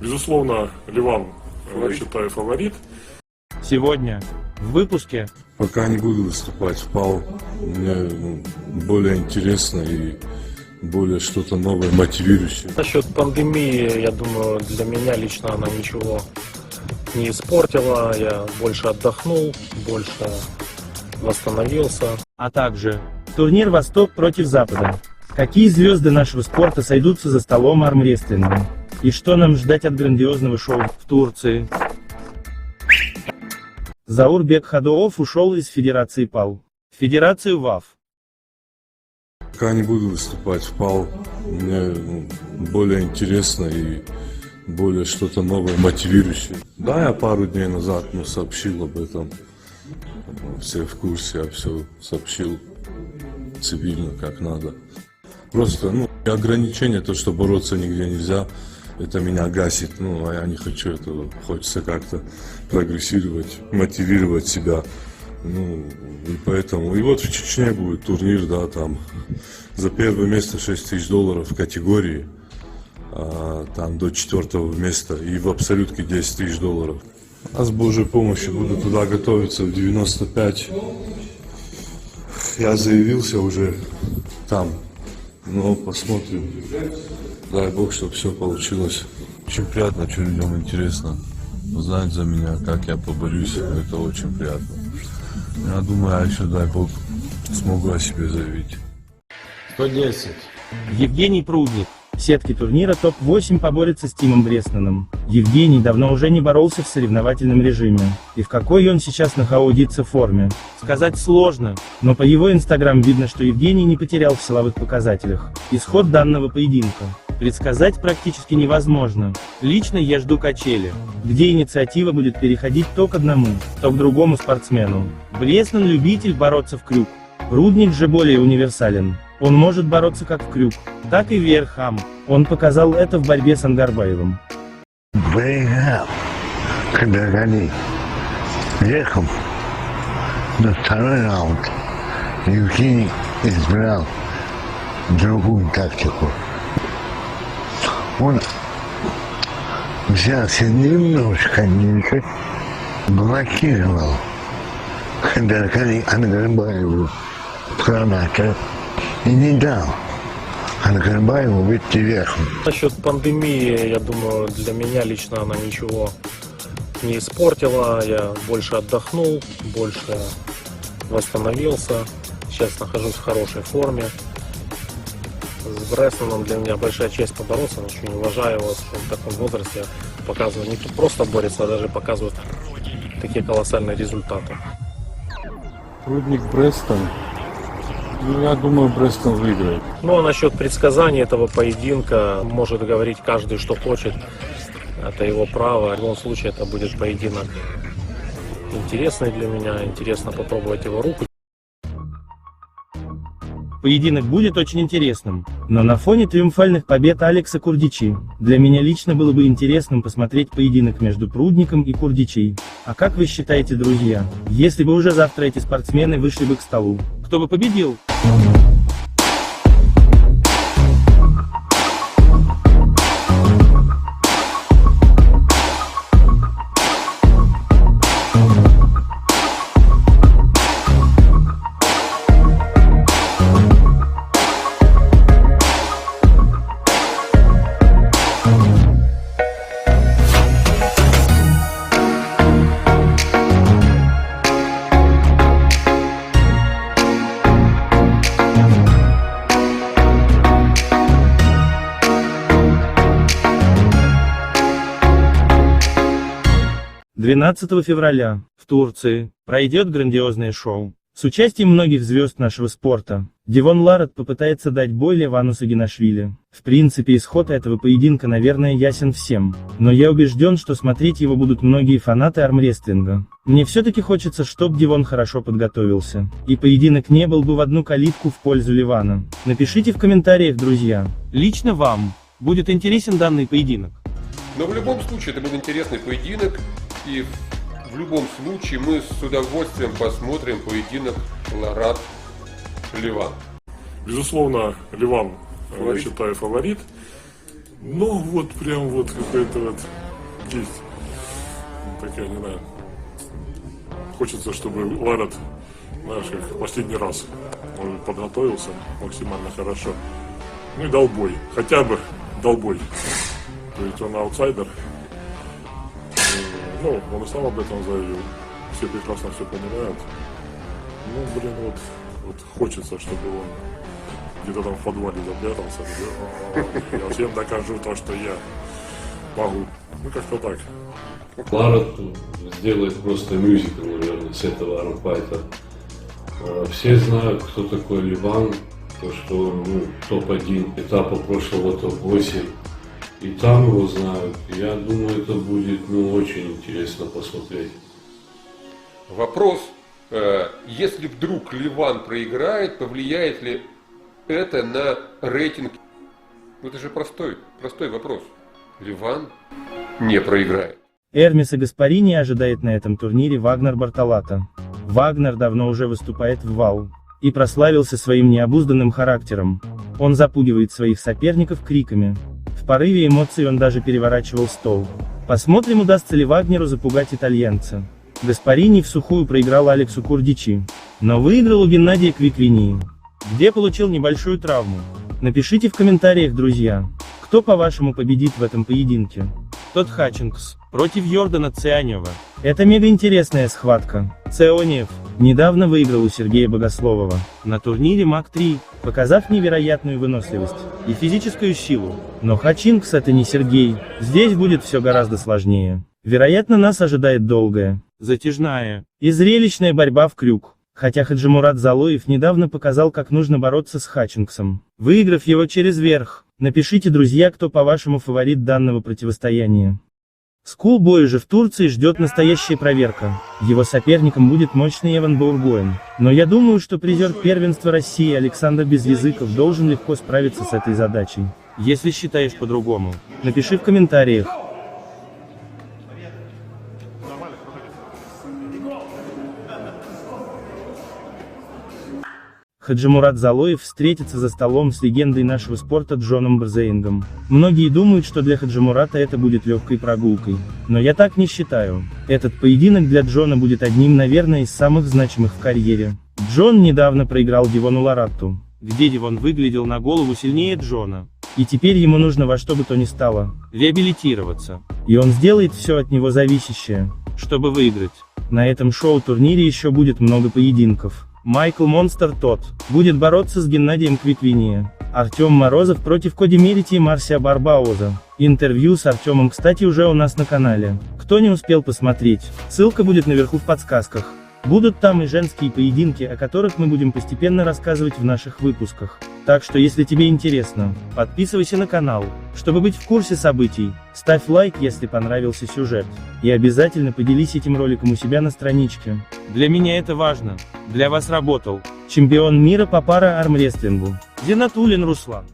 Безусловно, Ливан, я считаю, фаворит. Сегодня в выпуске. Пока не буду выступать в ПАО. Мне более интересно и более что-то новое, мотивирующее. Насчет пандемии, я думаю, для меня лично она ничего не испортила. Я больше отдохнул, больше восстановился. А также турнир «Восток против Запада». Какие звезды нашего спорта сойдутся за столом армрестлинга? И что нам ждать от грандиозного шоу в Турции? Заурбек Хадоов ушел из Федерации ПАО в Федерацию ВАФ. Пока не буду выступать в ПАО. Мне более интересно и более что-то новое, мотивирующее. Да, я пару дней назад сообщил об этом. Все в курсе, я все сообщил цивильно, как надо. Просто, ограничение, то, что бороться нигде нельзя, это меня гасит. А я не хочу этого. Хочется как-то прогрессировать, мотивировать себя. И поэтому. И вот в Чечне будет турнир, да, там за первое место $6000 в категории, там до 4-го места, и в абсолютке $10 000. А с Божьей помощью буду туда готовиться в 95. Я заявился уже там. Посмотрим. Дай Бог, чтобы все получилось. Очень приятно, что людям интересно узнать за меня, как я поборюсь. Это очень приятно. Я думаю, я еще, дай Бог, смогу о себе заявить. 110. Евгений Прудник. В сетке турнира ТОП-8 поборется с Тимом Бреснаном. Евгений давно уже не боролся в соревновательном режиме. И в какой он сейчас находится форме, сказать сложно, но по его инстаграм видно, что Евгений не потерял в силовых показателях. Исход данного поединка предсказать практически невозможно. Лично я жду качели, где инициатива будет переходить то к одному, то к другому спортсмену. Бреснан любитель бороться в крюк. Прудник же более универсален. Он может бороться как в крюк, так и верхом. Он показал это в борьбе с Ангарбаевым. Когда гони верхом на второй раунд, Евгений избрал другую тактику. Он взялся немножко ниже, блокировал Ангарбаеву гранату и не дал Ангарбаеву выйти верхом. Насчет пандемии, я думаю, для меня лично она ничего не испортила. Я больше отдохнул, больше восстановился. Сейчас нахожусь в хорошей форме. С Бреснаном для меня большая честь побороться. Очень уважаю его, что в таком возрасте показывает, не просто борется, а даже показывает такие колоссальные результаты. Прудник Брестон. Я думаю, Брестон выиграет. А насчет предсказаний этого поединка может говорить каждый, что хочет. Это его право. В любом случае, это будет поединок интересный для меня. Интересно попробовать его руку. Поединок будет очень интересным, но на фоне триумфальных побед Алекса Курдичи, для меня лично было бы интересным посмотреть поединок между Прудником и Курдичей. А как вы считаете, друзья, если бы уже завтра эти спортсмены вышли бы к столу, кто бы победил? — 12 февраля, в Турции, пройдет грандиозное шоу с участием многих звезд нашего спорта. Девон Ларет попытается дать бой Левану Сагинашвили. В принципе, исход этого поединка, наверное, ясен всем, но я убежден, что смотреть его будут многие фанаты армрестлинга. Мне все-таки хочется, чтобы Девон хорошо подготовился, и поединок не был бы в одну калитку в пользу Левана. Напишите в комментариях, друзья, лично вам будет интересен данный поединок. Но в любом случае это будет интересный поединок, и в любом случае мы с удовольствием посмотрим поединок Ларет-Леван. Безусловно, Ливан, я считаю, фаворит. Ну, вот прям вот какой-то вот есть такая, не знаю. Хочется, чтобы Ларет, знаешь, как в последний раз он подготовился максимально хорошо. Ну и дал бой. Хотя бы дал бой. То есть он аутсайдер. Ну, он и сам об этом заявил. Все прекрасно все понимают. Ну, блин, вот хочется, чтобы он где-то там в подвале запрятался. Я всем докажу то, что я могу. Ну, как-то так. Ларет сделает просто мюзикл, наверное, с этого армфайта. Все знают, кто такой Ливан, то, что он топ-1 этапа прошлого топ-8. И там его знают. Я думаю, это будет очень интересно посмотреть. Вопрос, если вдруг Ливан проиграет, повлияет ли это на рейтинг? Ну, это же простой вопрос. Ливан не проиграет. Эрмиса Гаспарини ожидает на этом турнире Вагнер Бартолата. Вагнер давно уже выступает в ВАЛ и прославился своим необузданным характером. Он запугивает своих соперников криками. В порыве эмоций он даже переворачивал стол. Посмотрим, удастся ли Вагнеру запугать итальянца. Гаспарини всухую проиграл Алексу Курдичи, но выиграл у Геннадия Квиквинии, где получил небольшую травму. Напишите в комментариях, друзья, кто по-вашему победит в этом поединке. Тодд Хатчингс против Йордана Цианева. Это мега интересная схватка. Ционев недавно выиграл у Сергея Богословова на турнире МАК-3, показав невероятную выносливость и физическую силу. Но Хатчингс — это не Сергей, здесь будет все гораздо сложнее. Вероятно, нас ожидает долгая, затяжная и зрелищная борьба в крюк. Хотя Хаджимурат Залоев недавно показал, как нужно бороться с Хатчингсом, выиграв его через верх. Напишите, друзья, кто по-вашему фаворит данного противостояния. Скулбой же в Турции ждет настоящая проверка. Его соперником будет мощный Эван Баургоен. Но я думаю, что призер первенства России Александр Безязыков должен легко справиться с этой задачей. Если считаешь по-другому, напиши в комментариях. Хаджимурат Залоев встретится за столом с легендой нашего спорта Джоном Брзеингом. Многие думают, что для Хаджимурата это будет легкой прогулкой. Но я так не считаю. Этот поединок для Джона будет одним, наверное, из самых значимых в карьере. Джон недавно проиграл Девону Ларатту, где Девон выглядел на голову сильнее Джона. И теперь ему нужно во что бы то ни стало реабилитироваться. И он сделает все от него зависящее, чтобы выиграть. На этом шоу-турнире еще будет много поединков. Майкл Монстер Тодд будет бороться с Геннадием Квиквинии. Артем Морозов против Коди Мерити и Марсиа Барбаоза. Интервью с Артемом, кстати, уже у нас на канале. Кто не успел посмотреть, ссылка будет наверху в подсказках. Будут там и женские поединки, о которых мы будем постепенно рассказывать в наших выпусках. Так что, если тебе интересно, подписывайся на канал, чтобы быть в курсе событий. Ставь лайк, если понравился сюжет. И обязательно поделись этим роликом у себя на страничке. Для меня это важно. Для вас работал чемпион мира по пара-армрестлингу Зинатуллин Руслан.